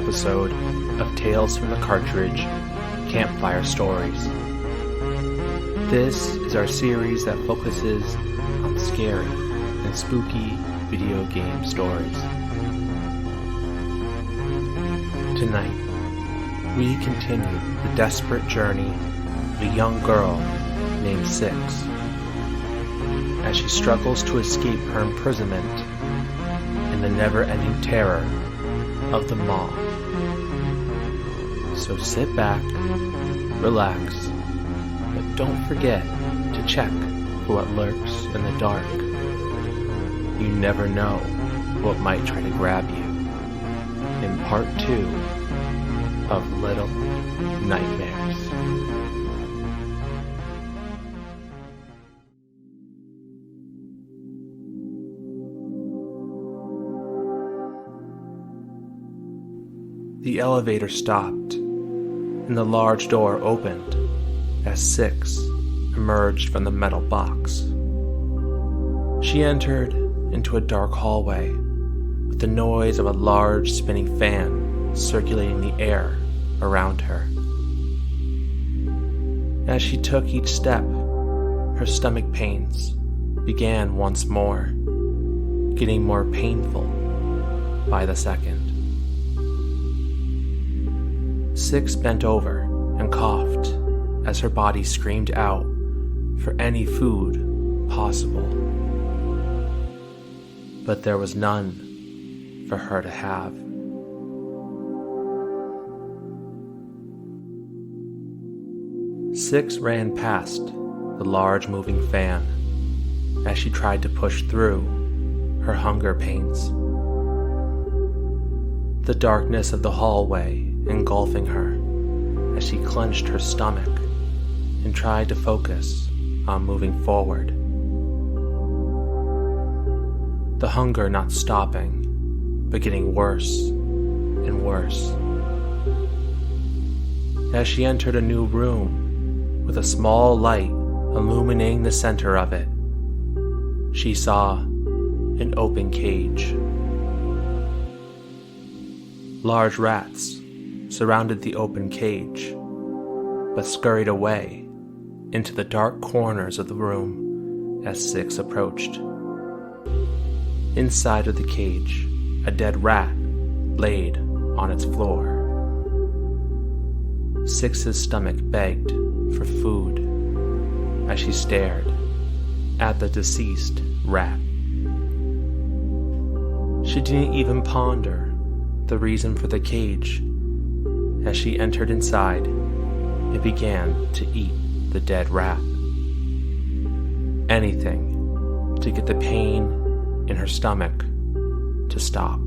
episode of Tales from the Cartridge, Campfire Stories. This is our series that focuses on scary and spooky video game stories. Tonight, we continue the desperate journey of a young girl named Six as she struggles to escape her imprisonment in the never-ending terror of the maw. So sit back, relax, but don't forget to check for what lurks in the dark. You never know what might try to grab you in part 2 of Little Nightmares. The elevator stopped, and the large door opened as Six emerged from the metal box. She entered into a dark hallway with the noise of a large spinning fan circulating the air around her. As she took each step, her stomach pains began once more, getting more painful by the second. Six bent over and coughed as her body screamed out for any food possible. But there was none for her to have. Six ran past the large moving fan as she tried to push through her hunger pains. The darkness of the hallway engulfing her as she clenched her stomach and tried to focus on moving forward. The hunger not stopping, but getting worse and worse. As she entered a new room with a small light illuminating the center of it, she saw an open cage. Large rats surrounded the open cage, but scurried away into the dark corners of the room as Six approached. Inside of the cage, a dead rat laid on its floor. Six's stomach begged for food as she stared at the deceased rat. She didn't even ponder the reason for the cage as she entered inside and began to eat the dead rat. Anything to get the pain in her stomach to stop.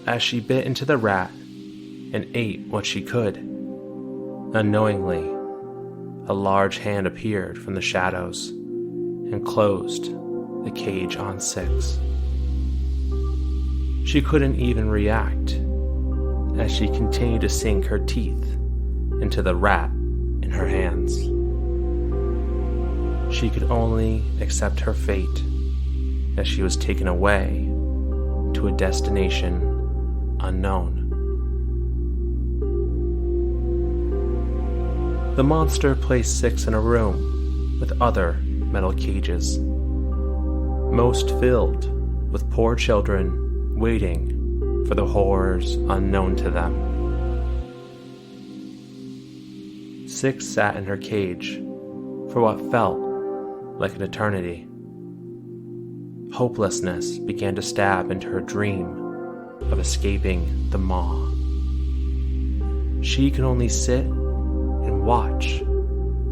As she bit into the rat and ate what she could, unknowingly, a large hand appeared from the shadows and closed the cage on Six. She couldn't even react as she continued to sink her teeth into the rat in her hands. She could only accept her fate as she was taken away to a destination unknown. The monster placed Six in a room with other metal cages, most filled with poor children waiting for the horrors unknown to them. Six sat in her cage for what felt like an eternity. Hopelessness began to stab into her dream of escaping the maw. She could only sit and watch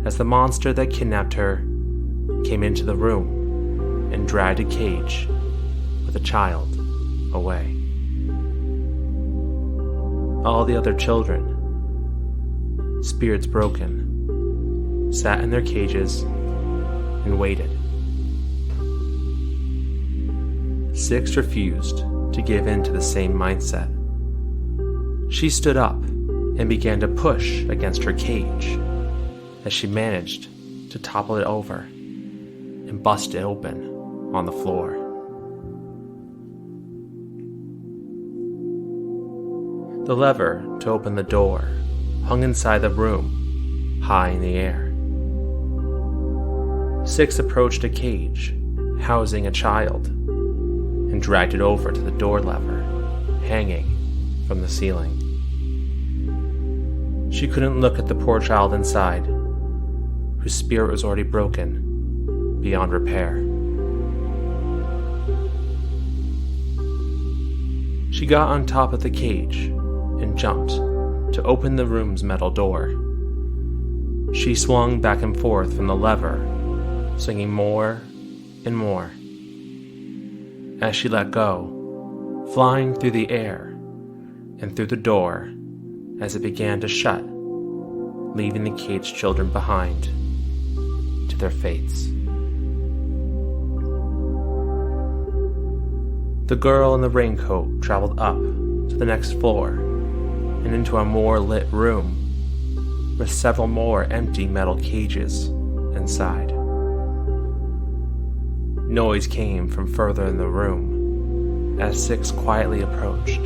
as the monster that kidnapped her came into the room and dragged a cage with a child away. All the other children, spirits broken, sat in their cages and waited. Six refused to give in to the same mindset. She stood up and began to push against her cage as she managed to topple it over and bust it open on the floor. The lever to open the door hung inside the room, high in the air. Six approached a cage housing a child and dragged it over to the door lever, hanging from the ceiling. She couldn't look at the poor child inside, whose spirit was already broken beyond repair. She got on top of the cage and jumped to open the room's metal door. She swung back and forth from the lever, swinging more and more. As she let go, flying through the air and through the door as it began to shut, leaving the caged children behind to their fates. The girl in the raincoat traveled up to the next floor and into a more lit room with several more empty metal cages inside. Noise came from further in the room as Six quietly approached.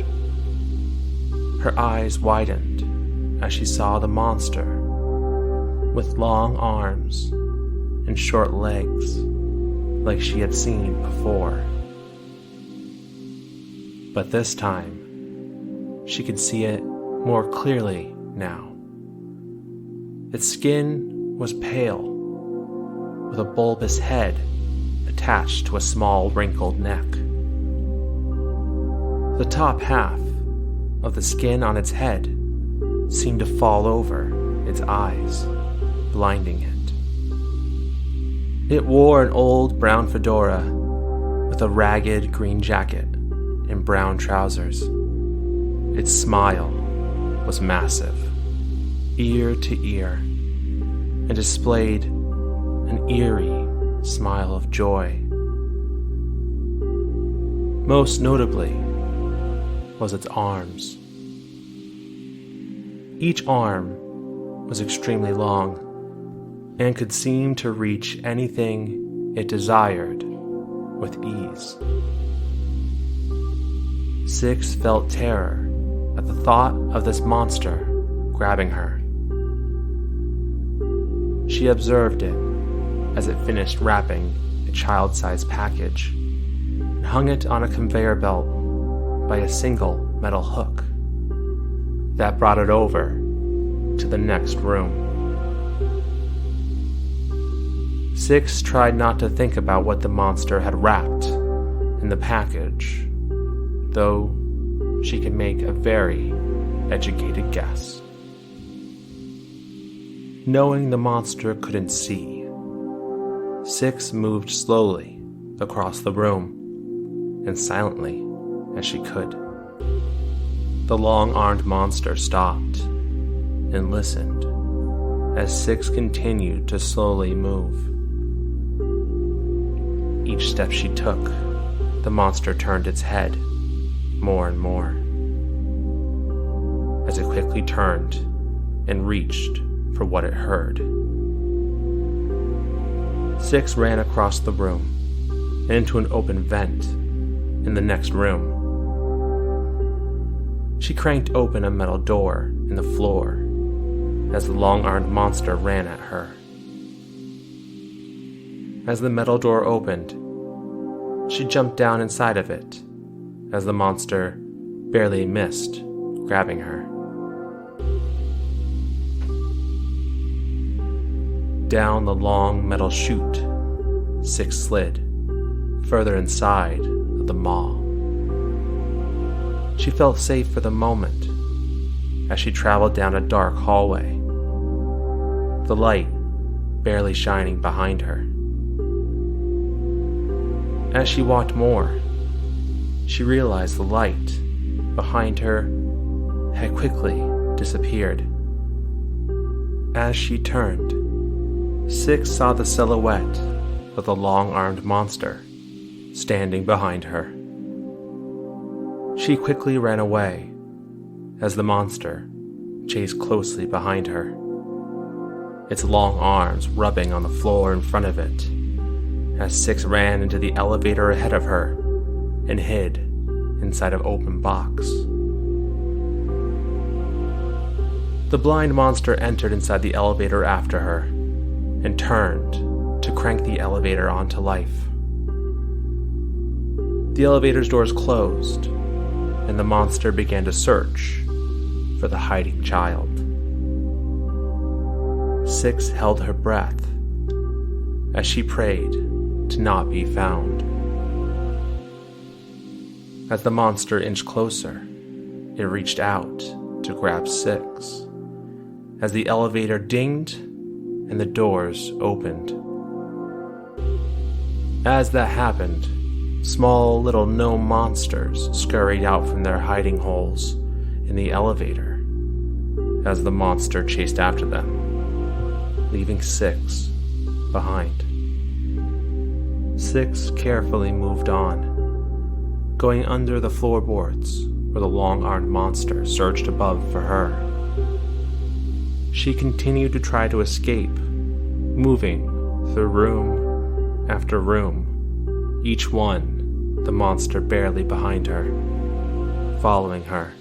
Her eyes widened as she saw the monster with long arms and short legs like she had seen before. But this time, she could see it more clearly now. Its skin was pale, with a bulbous head attached to a small wrinkled neck. The top half of the skin on its head seemed to fall over its eyes, blinding it. It wore an old brown fedora with a ragged green jacket and brown trousers. Its smile was massive, ear to ear, and displayed an eerie smile of joy. Most notably was its arms. Each arm was extremely long and could seem to reach anything it desired with ease. Six felt terror at the thought of this monster grabbing her. She observed it as it finished wrapping a child-sized package and hung it on a conveyor belt by a single metal hook that brought it over to the next room. Six tried not to think about what the monster had wrapped in the package, though she could make a very educated guess. Knowing the monster couldn't see, Six moved slowly across the room and silently as she could. The long-armed monster stopped and listened as Six continued to slowly move. Each step she took, the monster turned its head more and more, as it quickly turned and reached for what it heard. Six ran across the room and into an open vent in the next room. She cranked open a metal door in the floor as the long-armed monster ran at her. As the metal door opened, she jumped down inside of it as the monster barely missed grabbing her. Down the long metal chute, Six slid, further inside of the maw. She felt safe for the moment as she traveled down a dark hallway, the light barely shining behind her. As she walked more, she realized the light behind her had quickly disappeared. As she turned, Six saw the silhouette of the long-armed monster standing behind her. She quickly ran away as the monster chased closely behind her, its long arms rubbing on the floor in front of it, as Six ran into the elevator ahead of her and hid inside an open box. The blind monster entered inside the elevator after her and turned to crank the elevator onto life. The elevator's doors closed, and the monster began to search for the hiding child. 6 held her breath as she prayed to not be found. As the monster inched closer, it reached out to grab 6 as the elevator dinged and the doors opened. As that happened, small little gnome monsters scurried out from their hiding holes in the elevator as the monster chased after them, leaving 6 behind. 6 carefully moved on, going under the floorboards where the long-armed monster surged above for her. She continued to try to escape, moving through room after room, each one the monster barely behind her, following her.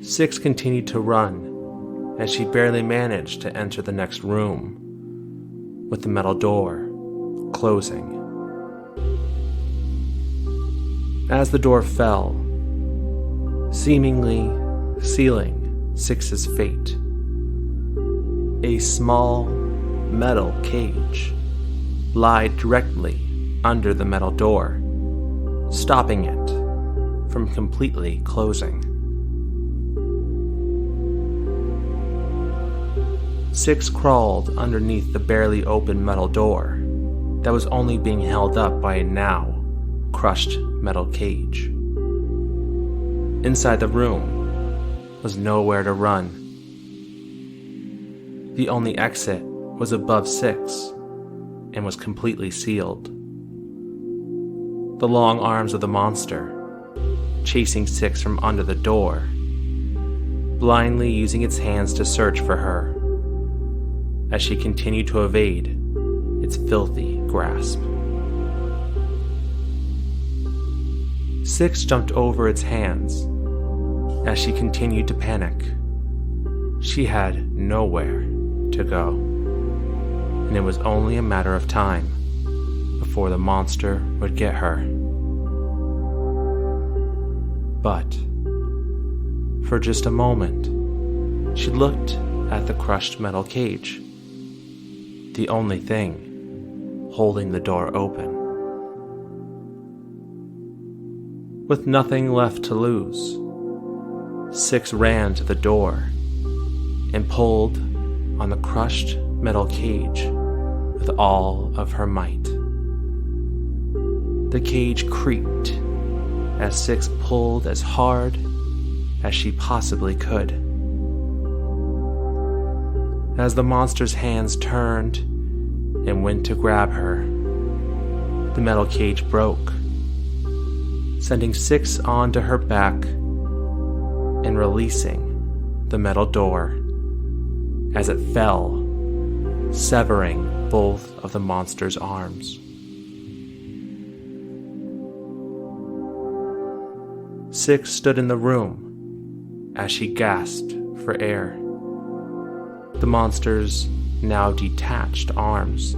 6 continued to run as she barely managed to enter the next room, with the metal door closing. As the door fell, seemingly sealing 6's fate, a small metal cage lied directly under the metal door, stopping it from completely closing. 6 crawled underneath the barely open metal door that was only being held up by a now crushed metal cage. Inside the room was nowhere to run. The only exit was above 6 and was completely sealed. The long arms of the monster, chasing 6 from under the door, blindly using its hands to search for her as she continued to evade its filthy grasp. 6 jumped over its hands as she continued to panic. She had nowhere to go, and it was only a matter of time before the monster would get her. But for just a moment, she looked at the crushed metal cage, the only thing holding the door open. With nothing left to lose, 6 ran to the door and pulled on the crushed metal cage with all of her might. The cage creaked as 6 pulled as hard as she possibly could. As the monster's hands turned and went to grab her, the metal cage broke, sending 6 onto her back and releasing the metal door as it fell, severing both of the monster's arms. 6 stood in the room as she gasped for air. The monster's now detached arms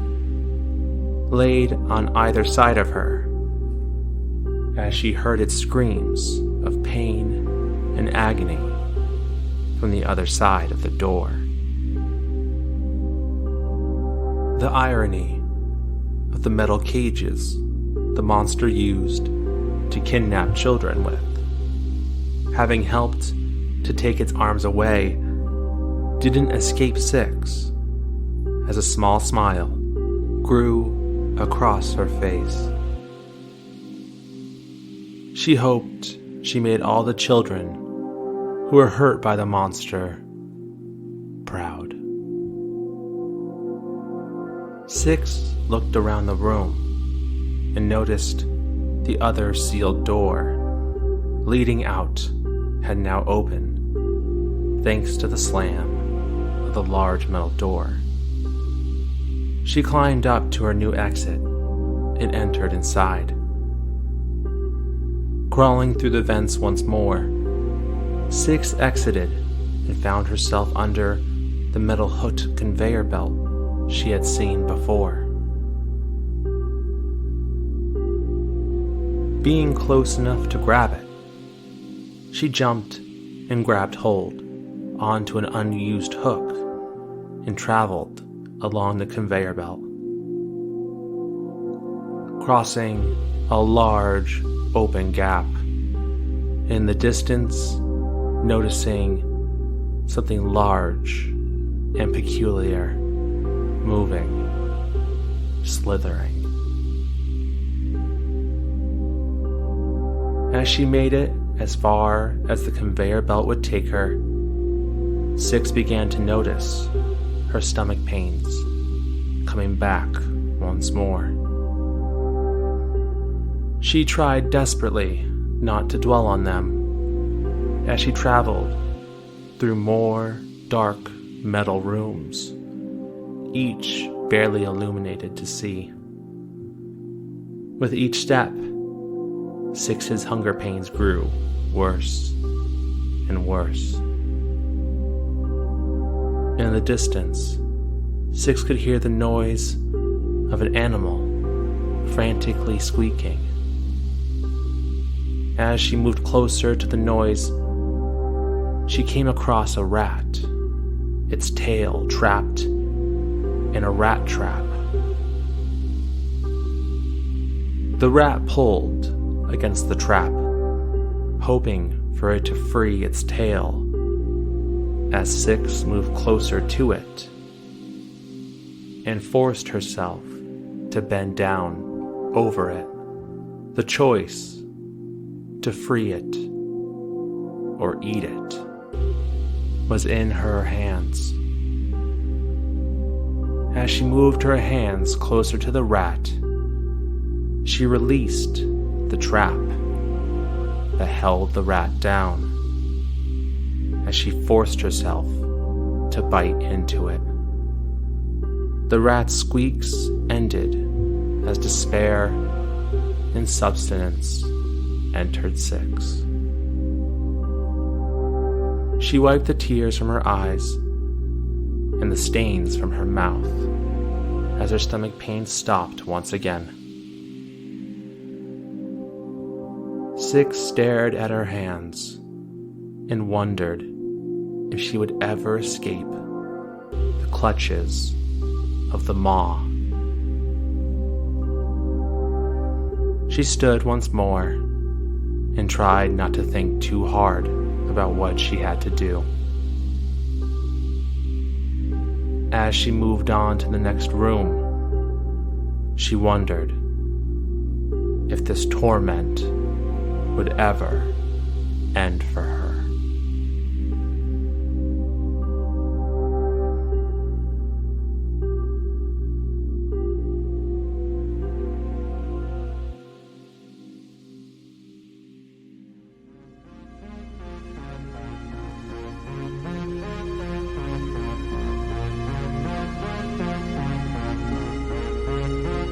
laid on either side of her as she heard its screams of pain and agony from the other side of the door. The irony of the metal cages the monster used to kidnap children with, having helped to take its arms away, didn't escape 6 as a small smile grew across her face. She hoped she made all the children who were hurt by the monster proud. 6 looked around the room and noticed the other sealed door leading out had now opened, thanks to the slam of the large metal door. She climbed up to her new exit and entered inside. Crawling through the vents once more, Six exited and found herself under the metal hooked conveyor belt she had seen before. Being close enough to grab it, she jumped and grabbed hold onto an unused hook and traveled along the conveyor belt, crossing a large open gap. In the distance, noticing something large and peculiar moving, slithering. As she made it as far as the conveyor belt would take her, Six began to notice her stomach pains coming back once more. She tried desperately not to dwell on them as she traveled through more dark metal rooms, each barely illuminated to see. With each step, Six's hunger pains grew worse and worse. In the distance, Six could hear the noise of an animal frantically squeaking. As she moved closer to the noise, she came across a rat, its tail trapped in a rat trap. The rat pulled against the trap, hoping for it to free its tail. As Six moved closer to it and forced herself to bend down over it, the choice to free it or eat it was in her hands. As she moved her hands closer to the rat, she released the trap that held the rat down as she forced herself to bite into it. The rat's squeaks ended as despair and substance entered Six. She wiped the tears from her eyes and the stains from her mouth as her stomach pain stopped once again. Six stared at her hands and wondered if she would ever escape the clutches of the maw. She stood once more and tried not to think too hard about what she had to do. As she moved on to the next room, she wondered if this torment would ever end for her.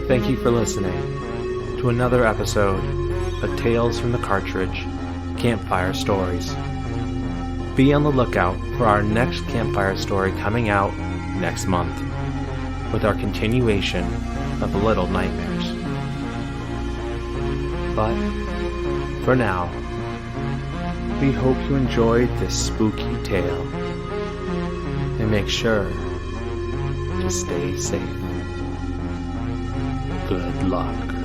Thank you for listening to another episode of Tales from the Cartridge, Campfire Stories. Be on the lookout for our next campfire story coming out next month, with our continuation of Little Nightmares. But, for now, we hope you enjoyed this spooky tale, and make sure to stay safe. Good luck.